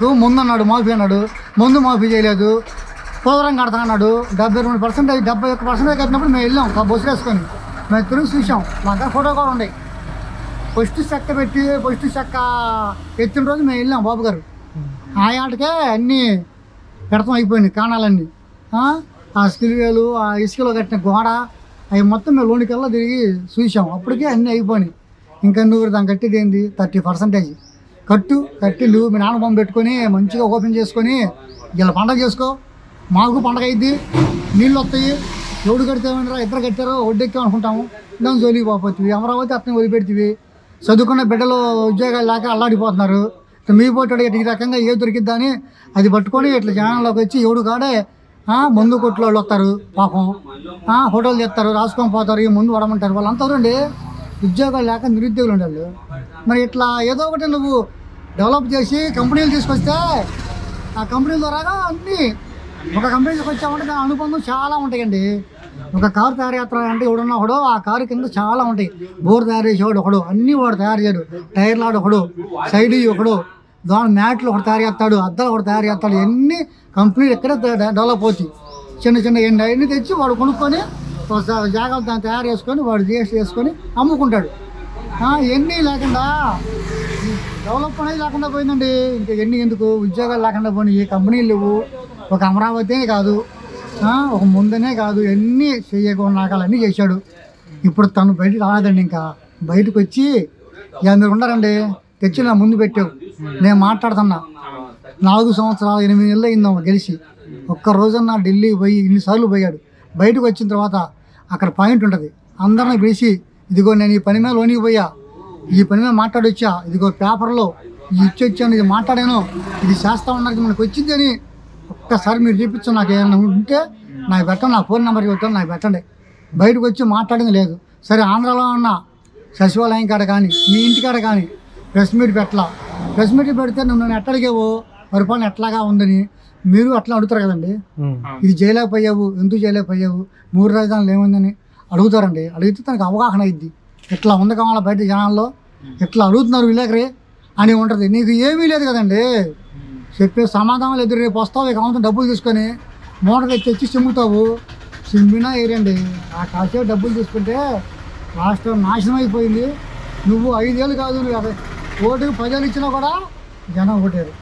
ముందు అన్నాడు మాఫీ అన్నాడు, ముందు మాఫీ చేయలేదు, పోలవరం కడతా అన్నాడు. 72%, 71% కట్టినప్పుడు మేము వెళ్ళాం బస్సులు వేసుకొని. మేము తిరిగి చూసాం, మా దగ్గర ఫోటో కూడా ఉన్నాయి. ఫస్ట్ చెక్క ఎత్తిన రోజు మేము వెళ్ళాం బాబు గారు. ఆ ఆటకే అన్నీ పెడతాం అయిపోయినాయి కాణాలన్నీ. ఆ స్కిల్వేలు, ఆ ఇసుకలో కట్టిన గోడ అవి మొత్తం మేము లోనికల్లా తిరిగి చూసాం. అప్పటికే అన్నీ అయిపోయినాయి. ఇంకా నువ్వు దాన్ని కట్టేది ఏంది? 30% కట్టి నువ్వు మీ నాన్న బొమ్మ పెట్టుకొని మంచిగా ఓపెన్ చేసుకొని ఇలా పండగ చేసుకో. మాకు పండగ అయింది, నీళ్ళు వస్తాయి. ఎవడు కడితేమన్నారా, ఇద్దరు కట్టారో ఒడ్డెక్కాం అనుకుంటాము. దాన్ని జోలికి పోతుంది. అమరావతి అట్నే వదిలిపెడితే చదువుకున్న బిడ్డలు ఉద్యోగాలు లేక అల్లాడిపోతున్నారు. మీ పోటాడు ఈ రకంగా ఏ దొరికిద్దని అది పట్టుకొని ఇట్లా జనాల్లోకి వచ్చి ఎవడు కాడే మందు కొట్లు వాళ్ళు వస్తారు పాపం. హోటల్ చేస్తారు, రాసుకొని పోతారు, ఈ ముందు పడమంటారు. వాళ్ళంతా రండి ఉద్యోగాలు లేక నిరుద్యోగులు ఉండాలి. మరి ఇట్లా ఏదో ఒకటి నువ్వు డెవలప్ చేసి కంపెనీలు తీసుకొస్తే ఆ కంపెనీల ద్వారా అన్నీ ఒక కంపెనీ తీసుకొచ్చామంటే దాని అనుబంధం చాలా ఉంటాయండి. ఒక కారు తయారు చేస్తారు అంటే ఎవడున్నా ఒకడు, ఆ కారు కింద చాలా ఉంటాయి. బోర్ తయారు చేసేవాడు ఒకడు, అన్నీ వాడు తయారు చేయడు. టైర్లు ఆడు ఒకడు, సైడ్ ఒకడు, దాని మ్యాట్లు ఒకటి తయారు చేస్తాడు, అద్దాలు ఒకటి తయారు చేస్తాడు. ఎన్ని కంపెనీలు ఎక్కడే డెవలప్ అవుతాయి. చిన్న అవన్నీ తెచ్చి వాడు కొనుక్కొని జాగ్రత్త దాన్ని తయారు చేసుకొని వాడు జిఎస్టీ చేసుకొని అమ్ముకుంటాడు. ఎన్ని లేకుండా డెవలప్ అనేది లేకుండా పోయిందండి. ఇంకా ఎన్ని ఎందుకు ఉద్యోగాలు లేకుండా పోయినాయి. ఏ కంపెనీలు లేవు. ఒక అమరావతినే కాదు, ఒక ముందనే కాదు, ఎన్ని చేయకుండా నాకాలన్నీ చేశాడు. ఇప్పుడు తను బయటకు రాలేదండి. ఇంకా బయటకు వచ్చి మీరు ఉన్నారండి, తెచ్చి నా ముందు పెట్టావు. నేను మాట్లాడుతున్నా 4 సంవత్సరాలు 8 నెలలు అయిందాం గెలిచి. ఒక్క రోజన్నా ఢిల్లీకి పోయి ఇన్నిసార్లు పోయాడు. బయటకు వచ్చిన తర్వాత అక్కడ పాయింట్ ఉంటుంది. అందరిని పిలిచి ఇదిగో నేను ఈ పని మీద లోనికి పోయా, ఈ పని మీద మాట్లాడొచ్చా, ఇదిగో పేపర్లో ఇచ్చొచ్చాను, ఇది మాట్లాడాను, ఇది చేస్తా ఉన్నారు, మనకు వచ్చింది అని ఒక్కసారి మీరు చూపించు. నాకు ఏమైనా ఉంటే నాకు పెట్టండి, నా ఫోన్ నెంబర్కి పెట్టండి, నాకు పెట్టండి. బయటకు వచ్చి మాట్లాడింది లేదు. సరే ఆంధ్రాలో ఉన్న సచివాలయం కాడ కానీ మీ ఇంటికాడ కానీ ప్రెస్ మీట్ పెట్టాల. ప్రెస్ మీట్ పెడితే నువ్వు నన్ను ఎట్టడిగేవో పరిపాలన ఎట్లాగా ఉందని మీరు అట్లా అడుగుతారు కదండి. ఇది చేయలేకపోయావు, ఎందుకు చేయలేకపోయావు, 3 రాజధానులు ఏముందని అడుగుతారండి. అడిగితే తనకు అవగాహన అయింది. ఇట్లా ఉంది కావాలా బయట జనాల్లో, ఇట్లా అడుగుతున్నారు విలేకరి అని ఉంటుంది. నీకు ఏమీ లేదు కదండి, చెప్పే సమాధానం లేదు. రేపు వస్తావు కావాలి డబ్బులు తీసుకొని మోటార్ తెచ్చి చిమ్ముతావు, చిమ్మినా ఏరండి. ఆ కాసేపు డబ్బులు తీసుకుంటే రాష్ట్రం నాశనం అయిపోయింది. నువ్వు 5 ఏళ్ళు కాదు, నువ్వు ఓటుకు 10 ఏళ్ళు ఇచ్చినా కూడా జనం ఓటేరు.